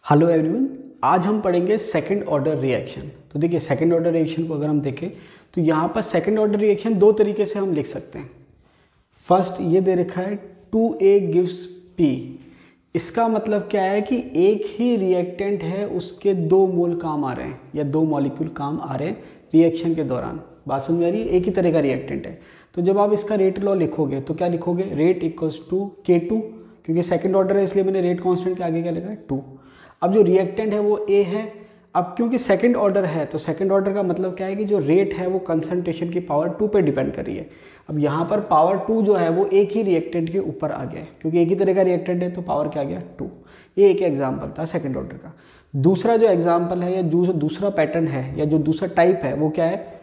Hello everyone, आज हम पढ़ेंगे सेकंड ऑर्डर रिएक्शन। तो देखिए, सेकंड ऑर्डर रिएक्शन को अगर हम देखें तो यहाँ पर सेकंड ऑर्डर रिएक्शन दो तरीके से हम लिख सकते हैं। फर्स्ट ये दे रखा है 2A गिव्स P। इसका मतलब क्या है कि एक ही रिएक्टेंट है, उसके दो मोल काम आ रहे हैं या दो मॉलिक्यूल काम आ रहे हैं रिएक्शन के दौरान। बात समझ आ रही है? एक ही तरह का रिएक्टेंट है। तो जब आप इसका रेट लॉ लिखोगे तो क्या लिखोगे? रेट इक्वल्स टू K2, क्योंकि सेकंड ऑर्डर है इसलिए मैंने रेट कांस्टेंट के आगे क्या लिखा है? 2। अब जो रिएक्टेंट है वो A है। अब क्योंकि सेकंड ऑर्डर है तो सेकंड ऑर्डर का मतलब क्या है कि जो रेट है वो कंसंट्रेशन की पावर 2 पे डिपेंड कर रही है। अब यहाँ पर पावर 2 जो है वो एक ही रिएक्टेंट के ऊपर आ गया है, क्योंकि एक ही तरह का रिएक्टेंट है तो पावर क्या आ गया? 2। ये एक एग्जाम्पल था सेकंड ऑर्डर का। दूसरा जो एग्जाम्पल है या जो दूसरा पैटर्न है या जो दूसरा टाइप है वो क्या है?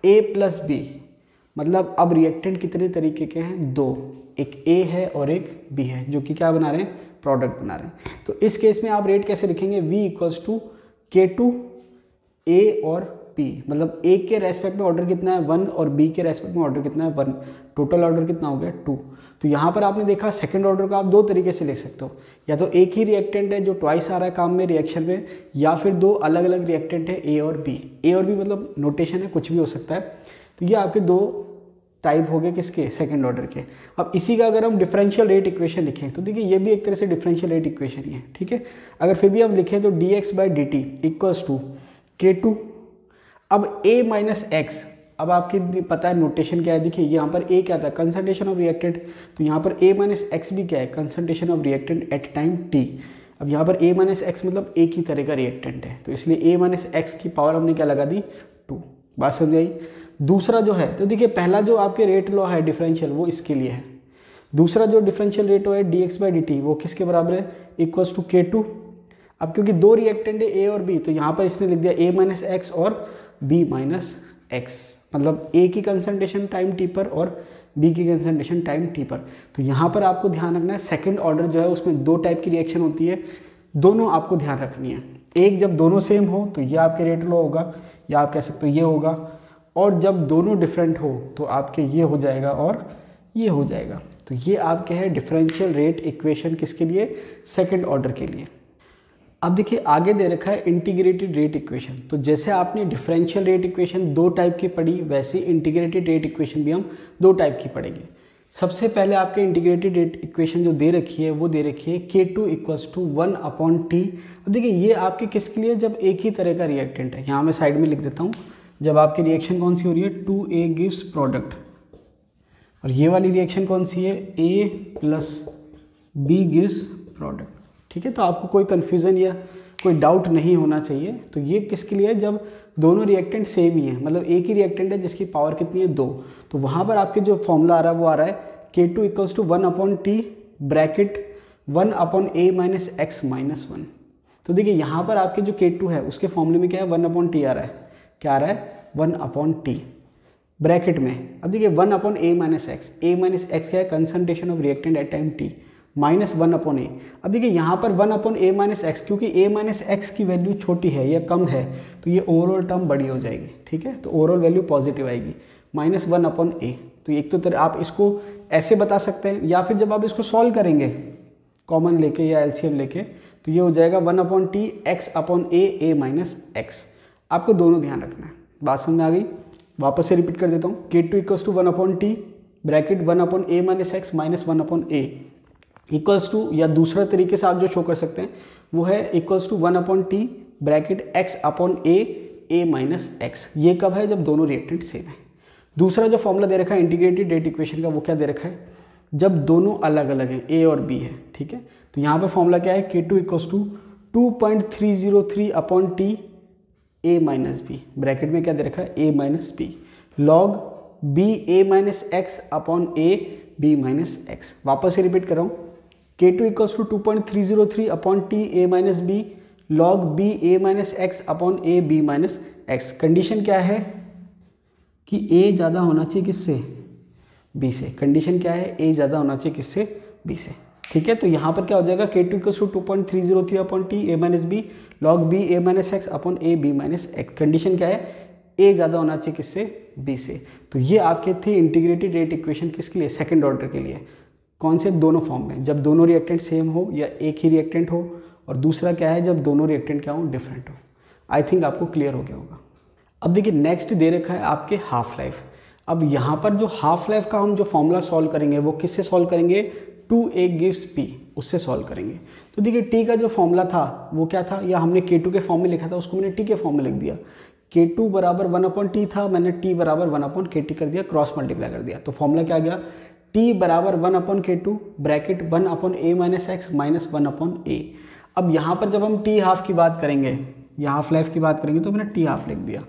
A plus B। मतलब अब रिएक्टेंट कितने तरीके के हैं? दो, एक A है और एक B है, जो कि क्या बना रहे हैं? प्रोडक्ट बना रहे हैं। तो इस केस में आप रेट कैसे लिखेंगे? V equals to K2 A और P। मतलब A के रेस्पेक्ट में ऑर्डर कितना है? 1 और B के रेस्पेक्ट में ऑर्डर कितना है? 1। टोटल ऑर्डर कितना हो गया? 2। तो यहाँ पर आपने देखा सेकंड ऑर्डर का आप दो तरीके से लिख सकते हो, या तो एक ही रिएक्टेंट है जो ट्वाइस आ रहा है काम में रिएक्शन में, या फिर दो अलग अलग रिएक्टेंट है A और B। A और B मतलब नोटेशन है, कुछ भी हो सकता है। तो ये आपके दो टाइप हो गए किसके? सेकंड ऑर्डर के। अब इसी का अगर हम डिफरेंशियल रेट इक्वेशन लिखें तो देखिए ये भी एक तरह से डिफरेंशियल रेट इक्वेशन ही है, ठीक है। अगर फिर भी हम लिखें तो dx/dt इक्वल्स टू K2। अब A माइनस एक्स, अब आपकी पता है नोटेशन क्या है? देखिए यहाँ पर A क्या था? Concentration of reactant. तो यहाँ पर A माइनस एक्स भी क्या है? Concentration of reactant at time t। अब यहाँ पर A माइनस एक्स मतलब एक ही तरह का रिएक्टेंट है, तो इसलिए A माइनस एक्स की पावर हमने क्या लगा दी? 2। बात समझ आई? दूसरा जो है तो देखिए पहला जो आपके रेट लॉ है डिफरेंशियल वो इसके लिए है। दूसरा जो डिफरेंशियल रेट है dx/dt वो किसके बराबर है? Equals to K2। अब क्योंकि दो रिएक्टेंट है A और B तो यहाँ पर इसने लिख दिया A माइनस एक्स और B माइनस एक्स, मतलब A की कंसंट्रेशन टाइम t पर और B की कंसंट्रेशन टाइम t पर। तो यहाँ पर आपको ध्यान रखना है सेकेंड ऑर्डर जो है उसमें दो टाइप की रिएक्शन होती है, दोनों आपको ध्यान रखनी है। एक जब दोनों सेम हो तो ये आपके रेट लॉ होगा, या आप कह सकते हो ये होगा, और जब दोनों डिफरेंट हो तो आपके ये हो जाएगा और ये हो जाएगा। तो ये आपके हैं डिफरेंशियल रेट इक्वेशन किसके लिए? सेकंड ऑर्डर के लिए। अब देखिए आगे दे रखा है इंटीग्रेटेड रेट इक्वेशन। तो जैसे आपने डिफरेंशियल रेट इक्वेशन दो टाइप की पढ़ी, वैसे इंटीग्रेटेड रेट इक्वेशन भी हम दो टाइप की पढ़ेंगे। सबसे पहले आपके इंटीग्रेटेड रेट इक्वेशन जो दे रखी है वो दे रखी है K2 इक्वल्स टू 1/T। अब देखिए ये आपके किसके लिए? जब एक ही तरह का रिएक्टेंट है। यहाँ मैं साइड में लिख देता हूँ, जब आपकी रिएक्शन कौन सी हो रही है? 2A गिव्स प्रोडक्ट, और ये वाली रिएक्शन कौन सी है? A plus B gives product, ठीक है। तो आपको कोई कन्फ्यूज़न या कोई डाउट नहीं होना चाहिए। तो ये किसके लिए है? जब दोनों रिएक्टेंट सेम ही है, मतलब एक ही रिएक्टेंट है जिसकी पावर कितनी है? 2। तो वहाँ पर आपके जो फॉर्मूला आ रहा है वो आ रहा है K2 equals to 1/T bracket 1/A minus x minus 1। तो देखिए यहाँ पर आपके जो K2 है उसके फॉर्मूले में क्या है? 1/T आ रहा है। क्या आ रहा है? 1/T ब्रैकेट में। अब देखिए 1/A minus x, A minus x क्या है? Concentration of reactant at time t minus 1/A। अब देखिए यहाँ पर 1/A माइनस एक्स, क्योंकि A माइनस एक्स की वैल्यू छोटी है या कम है तो ये ओवरऑल टर्म बड़ी हो जाएगी, ठीक है। तो ओवरऑल वैल्यू पॉजिटिव आएगी, माइनस 1/A। तो एक तो तरह आप इसको ऐसे बता सकते हैं, या फिर जब आप इसको सॉल्व करेंगे कॉमन लेके या एलसीएम लेके तो ये हो जाएगा 1/T x/A A minus x. आपको दोनों ध्यान रखना है। बात समझ में आ गई? वापस से रिपीट कर देता हूँ। K2 equals to 1/T bracket 1/A minus x minus 1/A equals to, या दूसरा तरीके से आप जो शो कर सकते हैं वो है equals to 1/T bracket x/A A minus x. ये कब है? जब दोनों रिएक्टेंट सेम है। दूसरा जो फॉर्मूला दे रखा है इंटीग्रेटेड रेट इक्वेशन का वो क्या दे रखा है? जब दोनों अलग अलग हैं A और B है, ठीक है। तो यहाँ पर फॉर्मूला क्या है? K2 equals to 2.303/T A minus B, bracket में क्या दे रखा है? A minus B log B A minus x/A B minus x. वापस से रिपीट कर रहा हूँ। K2 equals to 2.303/T A minus B log B A minus x/A B minus x. Condition क्या है? कि A ज़्यादा होना चाहिए किससे? B से। कंडीशन क्या है? A ज़्यादा होना चाहिए किससे? B से, ठीक है। तो यहाँ पर क्या हो जाएगा? K2 equals to 2.303/T A minus B log B A minus x/A B minus x. Condition क्या है? A ज़्यादा होना चाहिए किससे? B से। तो ये आपके थे इंटीग्रेटेड रेट इक्वेशन किसके लिए? सेकंड ऑर्डर के लिए। कौन से? दोनों फॉर्म में, जब दोनों रिएक्टेंट सेम हो या एक ही रिएक्टेंट हो और दूसरा क्या है जब दोनों रिएक्टेंट क्या हो, डिफरेंट हो। आई थिंक आपको क्लियर हो गया होगा। अब देखिए नेक्स्ट दे रखा है आपके हाफ लाइफ। अब यहाँ पर जो हाफ लाइफ का हम जो फॉर्मूला सॉल्व करेंगे वो किससे सॉल्व करेंगे, 2a gives p, उससे सॉल्व करेंगे। तो देखिए t का जो फॉर्मूला था वो क्या था, या हमने k2 के फॉर्म में लिखा था उसको मैंने t के फॉर्म में लिख दिया। k2 बराबर 1/t था, मैंने t बराबर 1/kt कर दिया, क्रॉस मल्टीप्लाई कर दिया। तो फॉर्मूला क्या आ गया, t बराबर 1/k2 bracket 1/a - x minus 1/a। अब यहाँ पर जब हम t हाफ की बात करेंगे या हाफ लाइफ की बात करेंगे तो मैंने t हाफ लिख दिया।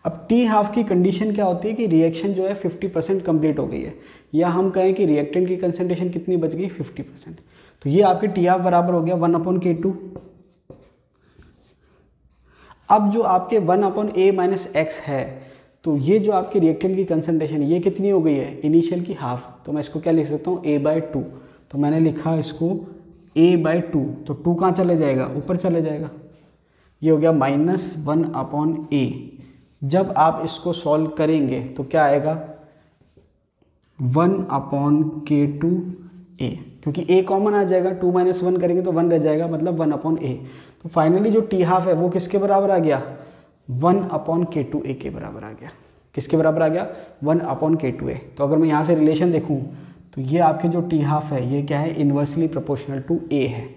अब टी हाफ की कंडीशन क्या होती है कि रिएक्शन जो है 50% कंप्लीट हो गई है, या हम कहें कि रिएक्टेंट की कंसंट्रेशन कितनी बच गई, 50%। तो ये आपके टी हाफ बराबर हो गया 1/k2। अब जो आपके 1/a - x है, तो ये जो आपके रिएक्टेंट की कंसंट्रेशन ये कितनी हो गई है, इनिशियल की हाफ। तो मैं इसको क्या लिख सकता हूँ, a/2। तो मैंने लिखा इसको a/2। तो 2 कहाँ चले जाएगा, ऊपर चले जाएगा। ये हो गया -1/a। जब आप इसको सॉल्व करेंगे तो क्या आएगा, 1/k2a, क्योंकि a कॉमन आ जाएगा, 2 - 1 करेंगे तो 1 रह जाएगा, मतलब 1/a। तो फाइनली जो टी हाफ है वो किसके बराबर आ गया, 1/k2a के बराबर आ गया। किसके बराबर आ गया, 1/k2a। तो अगर मैं यहाँ से रिलेशन देखूँ तो ये आपके जो टी हाफ है ये क्या है, इन्वर्सली प्रोपोर्शनल टू a है।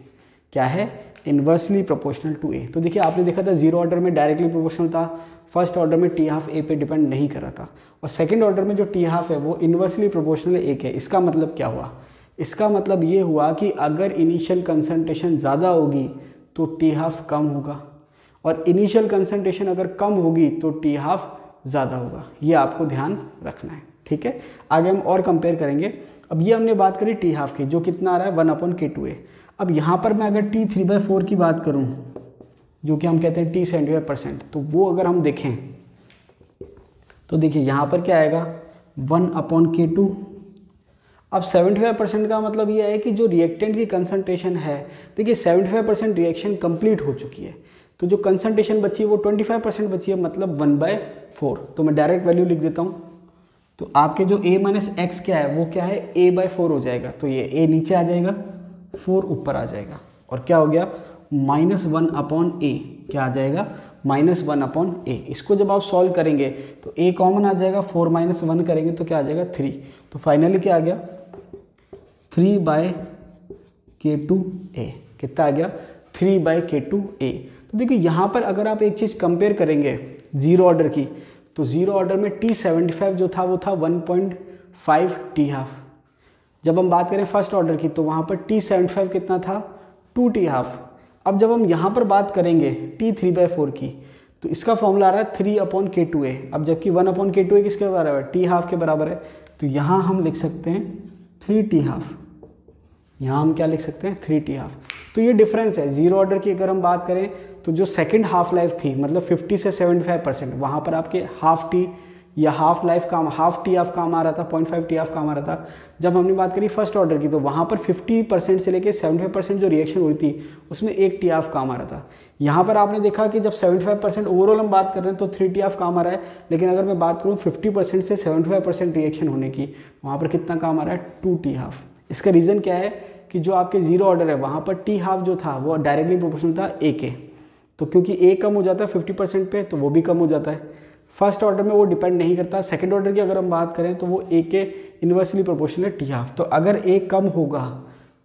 क्या है, इन्वर्सली प्रोपोर्शनल टू a। तो देखिए आपने देखा था जीरो ऑर्डर में डायरेक्टली प्रोपोर्शनल था, फर्स्ट ऑर्डर में टी हाफ ए पे डिपेंड नहीं कर रहा था, और सेकंड ऑर्डर में जो टी हाफ है वो इन्वर्सली प्रोपोर्शनल ए के। इसका मतलब क्या हुआ, इसका मतलब ये हुआ कि अगर इनिशियल कंसंट्रेशन ज़्यादा होगी तो टी हाफ कम होगा, और इनिशियल कंसंट्रेशन अगर कम होगी तो टी हाफ ज़्यादा होगा। ये आपको ध्यान रखना है, ठीक है। आगे हम और कंपेयर करेंगे। अब ये हमने बात करी टी हाफ की, जो कितना आ रहा है 1/k2a। अब यहाँ पर मैं अगर t 3/4 की बात करूँ, जो कि हम कहते हैं t 75%, तो वो अगर हम देखें तो देखिए यहाँ पर क्या आएगा, 1/k2। अब 75% का मतलब ये है कि जो रिएक्टेंट की कंसंट्रेशन है, देखिए 75% रिएक्शन कंप्लीट हो चुकी है, तो जो कंसंट्रेशन बची है वो 25% बची है, मतलब 1/4। तो मैं डायरेक्ट वैल्यू लिख देता हूँ। तो आपके जो a - x क्या है वो क्या है, a/4 हो जाएगा। तो ये a नीचे आ जाएगा, 4 ऊपर आ जाएगा, और क्या हो गया, -1/a। क्या आ जाएगा, -1/a। इसको जब आप सॉल्व करेंगे तो a कॉमन आ जाएगा, 4 - 1 करेंगे तो क्या आ जाएगा, 3। तो फाइनली क्या आ गया, 3/k2a। कितना आ गया, 3/k2a। तो देखिए यहाँ पर अगर आप एक चीज़ कंपेयर करेंगे जीरो ऑर्डर की, तो जीरो ऑर्डर में t75 जो था वो था 1.5 टी हाफ। जब हम बात करें फर्स्ट ऑर्डर की तो वहाँ पर t75 कितना था, 2 टी हाफ। अब जब हम यहाँ पर बात करेंगे t 3/4 की, तो इसका फॉर्मूला आ रहा है 3/k2a। अब जबकि 1/k2a किसके बराबर है, टी हाफ के बराबर है। तो यहाँ हम लिख सकते हैं 3 टी हाफ, यहाँ हम क्या लिख सकते हैं, 3 टी हाफ। तो ये डिफरेंस है। जीरो ऑर्डर की अगर हम बात करें तो जो सेकंड हाफ लाइफ थी, मतलब 50 से 75%, वहाँ पर आपके हाफ टी या हाफ लाइफ काम, हाफ टी हाफ काम आ रहा था, 0.5 टी हाफ काम आ रहा था। जब हमने बात करी फर्स्ट ऑर्डर की तो वहाँ पर 50% से लेके 75% जो रिएक्शन हुई थी उसमें 1 टी हाफ काम आ रहा था। यहाँ पर आपने देखा कि जब 75% ओवरऑल हम बात कर रहे हैं तो 3 टी हाफ काम आ रहा है, लेकिन अगर मैं बात करूँ 50% से 75% रिएक्शन होने की, वहाँ पर कितना काम आ रहा है, 2 टी हाफ। इसका रीज़न क्या है कि जो आपके जीरो ऑर्डर है वहाँ पर टी हाफ जो था वो डायरेक्टली प्रोपोर्शनल था ए के। तो क्योंकि ए कम हो जाता है 50% पे, तो वो भी कम हो जाता है। फर्स्ट ऑर्डर में वो डिपेंड नहीं करता। सेकंड ऑर्डर की अगर हम बात करें तो वो ए के इन्वर्सली प्रोपोर्शनल है टी हाफ। तो अगर ए कम होगा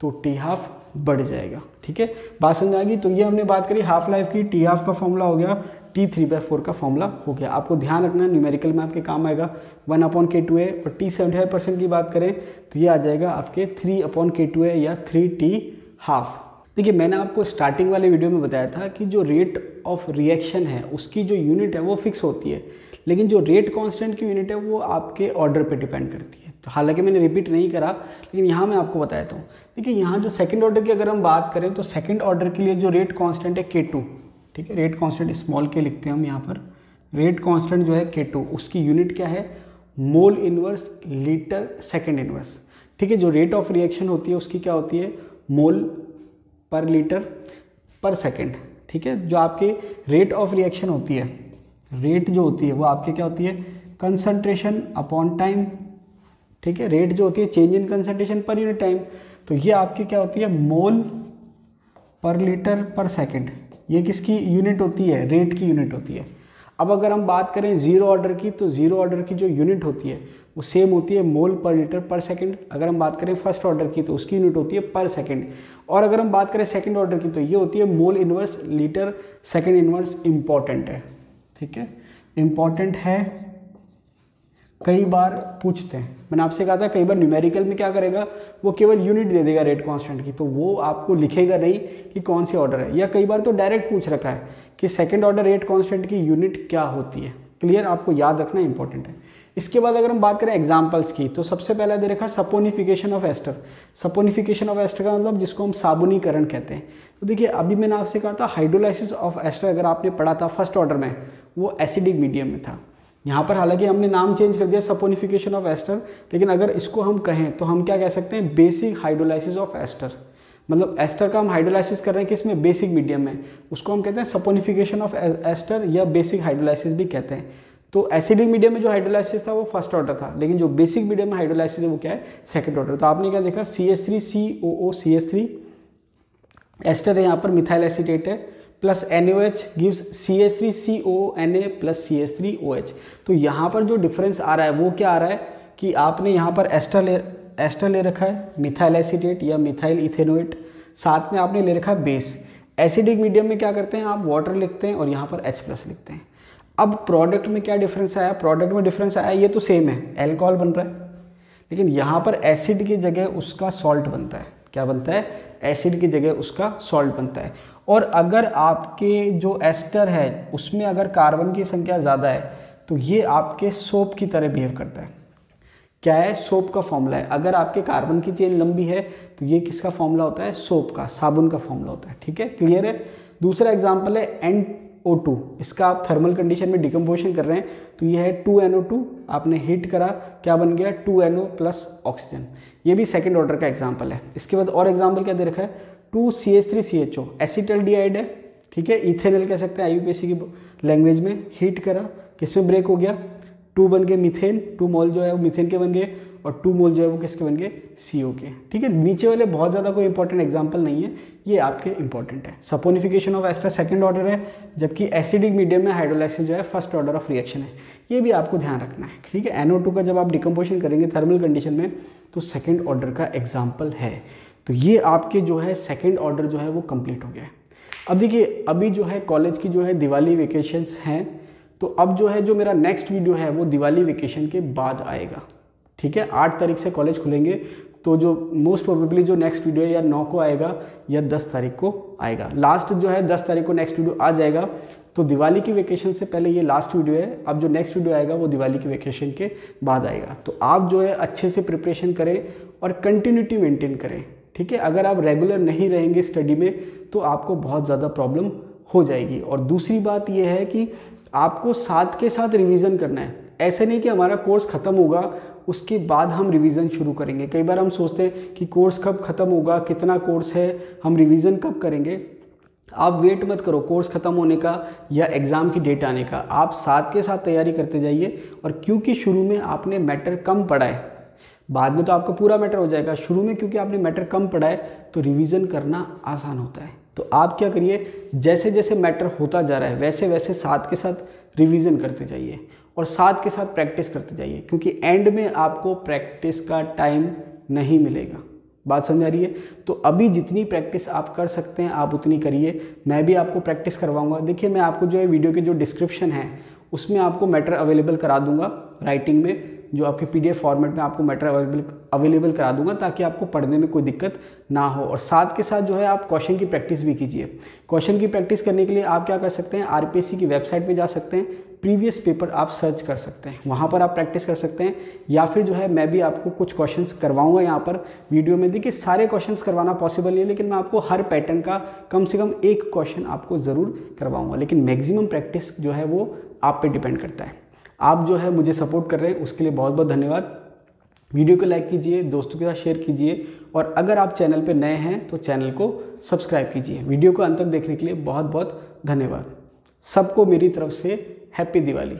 तो टी हाफ बढ़ जाएगा, ठीक है। बात समझ आ गई। तो ये हमने बात करी हाफ लाइफ की, टी हाफ का फॉर्मूला हो गया, t 3/4 का फॉर्मूला हो गया। आपको ध्यान रखना, न्यूमेरिकल में आपके काम आएगा 1/k2a। और t 75% की बात करें तो ये आ जाएगा आपके 3/k2a या 3t हाफ। देखिए मैंने आपको स्टार्टिंग वाले वीडियो में बताया था कि जो रेट ऑफ रिएक्शन है उसकी जो यूनिट है वो फिक्स होती है, लेकिन जो रेट कांस्टेंट की यूनिट है वो आपके ऑर्डर पे डिपेंड करती है। तो हालांकि मैंने रिपीट नहीं करा, लेकिन यहाँ मैं आपको बताया था। देखिए यहाँ जो सेकंड ऑर्डर की अगर हम बात करें तो सेकंड ऑर्डर के लिए जो रेट कांस्टेंट है K2, ठीक है। रेट कांस्टेंट स्मॉल के लिखते हैं हम यहाँ पर। रेट कांस्टेंट जो है K2, उसकी यूनिट क्या है, mole inverse litre second inverse, ठीक है। जो रेट ऑफ रिएक्शन होती है उसकी क्या होती है, मोल पर लीटर पर सेकेंड, ठीक है। जो आपके रेट ऑफ रिएक्शन होती है, रेट जो होती है वो आपके क्या होती है, कंसंट्रेशन अपॉन टाइम, ठीक है। रेट जो होती है change in concentration per unit time, तो ये आपकी क्या होती है, मोल पर लीटर पर सेकंड, ये किसकी यूनिट होती है? रेट की यूनिट होती है। अब अगर हम बात करें ज़ीरो ऑर्डर की, तो ज़ीरो ऑर्डर की जो यूनिट होती है वो सेम होती है मोल पर लीटर पर सेकंड। अगर हम बात करें फर्स्ट ऑर्डर की तो उसकी यूनिट होती है पर सेकंड। और अगर हम बात करें सेकंड ऑर्डर की तो ये होती है mole inverse litre second inverse. Important है, ठीक है, इंपॉर्टेंट है, कई बार पूछते हैं। मैंने आपसे कहा था कई बार न्यूमेरिकल में क्या करेगा, वो केवल यूनिट दे देगा रेट कांस्टेंट की, तो वो आपको लिखेगा नहीं कि कौन सी ऑर्डर है। या कई बार तो डायरेक्ट पूछ रखा है कि सेकंड ऑर्डर रेट कांस्टेंट की यूनिट क्या होती है। क्लियर, आपको याद रखना इंपॉर्टेंट है। इसके बाद अगर हम बात करें एग्जाम्पल्स की, तो सबसे पहले दे रखा saponification of ester. Saponification of ester का मतलब जिसको हम साबुनीकरण कहते हैं। तो देखिए अभी मैंने आपसे कहा था हाइड्रोलाइसिस ऑफ एस्टर, अगर आपने पढ़ा था फर्स्ट ऑर्डर में, वो एसिडिक मीडियम में था। यहाँ पर हालांकि हमने नाम चेंज कर दिया सपोनिफिकेशन ऑफ एस्टर, लेकिन अगर इसको हम कहें तो हम क्या कह सकते हैं? Basic hydrolysis of ester. मतलब एस्टर का हम हाइड्रोलाइसिस कर रहे हैं किसमें? बेसिक मीडियम में। उसको हम कहते हैं सपोनिफिकेशन ऑफ एस्टर या बेसिक हाइड्रोलाइसिस भी कहते हैं। तो एसिडिक मीडियम में जो हाइड्रोलाइसिस था वो फर्स्ट ऑर्डर था, लेकिन जो बेसिक मीडियम में हाइड्रोलाइसिस है वो क्या है? Second order. तो आपने क्या देखा? CH3COO एस्टर है, यहाँ पर मिथाइल एसीटेट है, plus NaOH gives CH3CONA plus CH3OH। तो यहाँ पर जो डिफरेंस आ रहा है वो क्या आ रहा है कि आपने यहाँ पर एस्टर ले रखा है, मिथाइल एसीटेट या मिथाइल इथेनोएट, साथ में आपने ले रखा है बेस। एसिडिक मीडियम में क्या करते हैं आप? वाटर लिखते हैं और यहाँ पर H+ लिखते हैं। अब प्रोडक्ट में क्या डिफरेंस आया? प्रोडक्ट में डिफरेंस आया, ये तो सेम है, एल्कोहल बन रहा है, लेकिन यहाँ पर एसिड की जगह उसका सॉल्ट बनता है। क्या बनता है? एसिड की जगह उसका सॉल्ट बनता है। और अगर आपके जो एस्टर है उसमें अगर कार्बन की संख्या ज़्यादा है तो ये आपके सोप की तरह बिहेव करता है। क्या है? सोप का फॉर्मूला है। अगर आपके कार्बन की चेन लंबी है तो ये किसका फॉर्मूला होता है? सोप का, साबुन का फॉर्मूला होता है। ठीक है, क्लियर है। दूसरा एग्जाम्पल है NO2। इसका आप थर्मल कंडीशन में डिकम्पोजिशन कर रहे हैं तो ये है 2NO2, आपने हीट करा, क्या बन गया? 2NO plus oxygen. ये भी सेकंड ऑर्डर का एग्जाम्पल है। इसके बाद और एग्जाम्पल क्या दे रखा है? 2CH3CHO एसिटल्डिहाइड है, ठीक है, इथेनॉल कह सकते हैं IUPAC की लैंग्वेज में। हीट करा, किसमें ब्रेक हो गया? 2 बन गए मीथेन, 2 मोल जो है वो मीथेन के बन गए, और 2 मोल जो है वो किसके बन गए? CO के। ठीक है, नीचे वाले बहुत ज़्यादा कोई इंपॉर्टेंट एग्जाम्पल नहीं है, ये आपके इंपॉर्टेंट है। Saponification of ester second order है, जबकि एसिडिक मीडियम में हाइड्रोलाइसिस जो है फर्स्ट ऑर्डर ऑफ रिएक्शन है। ये भी आपको ध्यान रखना है। ठीक है, NO2 का जब आप डिकम्पोजिशन करेंगे थर्मल कंडीशन में तो सेकेंड ऑर्डर का एग्जाम्पल है। तो ये आपके जो है सेकेंड ऑर्डर जो है वो कंप्लीट हो गया है। अब देखिए अभी जो है कॉलेज की जो है दिवाली वेकेशंस हैं, तो अब जो है जो मेरा नेक्स्ट वीडियो है वो दिवाली वेकेशन के बाद आएगा। ठीक है, 8 तारीख से कॉलेज खुलेंगे, तो जो मोस्ट प्रोबेबली जो नेक्स्ट वीडियो है या 9 को आएगा या 10 तारीख को आएगा। लास्ट जो है 10 तारीख को नेक्स्ट वीडियो आ जाएगा। तो दिवाली की वेकेशन से पहले ये लास्ट वीडियो है। अब जो नेक्स्ट वीडियो आएगा वो दिवाली की वेकेशन के बाद आएगा। तो आप जो है अच्छे से प्रिपरेशन करें और कंटिन्यूटी मेंटेन करें। ठीक है, अगर आप रेगुलर नहीं रहेंगे स्टडी में तो आपको बहुत ज़्यादा प्रॉब्लम हो जाएगी। और दूसरी बात यह है कि आपको साथ के साथ रिवीजन करना है। ऐसे नहीं कि हमारा कोर्स ख़त्म होगा उसके बाद हम रिवीजन शुरू करेंगे। कई बार हम सोचते हैं कि कोर्स कब ख़त्म होगा, कितना कोर्स है, हम रिवीजन कब करेंगे। आप वेट मत करो कोर्स ख़त्म होने का या एग्ज़ाम की डेट आने का, आप साथ के साथ तैयारी करते जाइए। और क्योंकि शुरू में आपने मैटर कम पढ़ा है, बाद में तो आपका पूरा मैटर हो जाएगा, शुरू में क्योंकि आपने मैटर कम पढ़ा है तो रिवीजन करना आसान होता है। तो आप क्या करिए, जैसे जैसे मैटर होता जा रहा है वैसे वैसे साथ के साथ रिवीजन करते जाइए और साथ के साथ प्रैक्टिस करते जाइए, क्योंकि एंड में आपको प्रैक्टिस का टाइम नहीं मिलेगा। बात समझ आ रही है? तो अभी जितनी प्रैक्टिस आप कर सकते हैं आप उतनी करिए। मैं भी आपको प्रैक्टिस करवाऊंगा। देखिए मैं आपको जो है वीडियो के जो डिस्क्रिप्शन है उसमें आपको मैटर अवेलेबल करा दूंगा राइटिंग में, जो आपके PDF फॉर्मेट में आपको मैटर अवेलेबल करा दूंगा ताकि आपको पढ़ने में कोई दिक्कत ना हो। और साथ के साथ जो है आप क्वेश्चन की प्रैक्टिस भी कीजिए। क्वेश्चन की प्रैक्टिस करने के लिए आप क्या कर सकते हैं, RPSC की वेबसाइट पे जा सकते हैं, प्रीवियस पेपर आप सर्च कर सकते हैं, वहाँ पर आप प्रैक्टिस कर सकते हैं। या फिर जो है मैं भी आपको कुछ क्वेश्चंस करवाऊंगा यहाँ पर वीडियो में। देखिए सारे क्वेश्चंस करवाना पॉसिबल नहीं है, लेकिन मैं आपको हर पैटर्न का कम से कम एक क्वेश्चन आपको ज़रूर करवाऊँगा। लेकिन मैक्सिमम प्रैक्टिस जो है वो आप पे डिपेंड करता है। आप जो है मुझे सपोर्ट कर रहे हैं उसके लिए बहुत बहुत धन्यवाद। वीडियो को लाइक कीजिए, दोस्तों के साथ शेयर कीजिए, और अगर आप चैनल पे नए हैं तो चैनल को सब्सक्राइब कीजिए। वीडियो को अंत तक देखने के लिए बहुत बहुत धन्यवाद। सबको मेरी तरफ से हैप्पी दिवाली।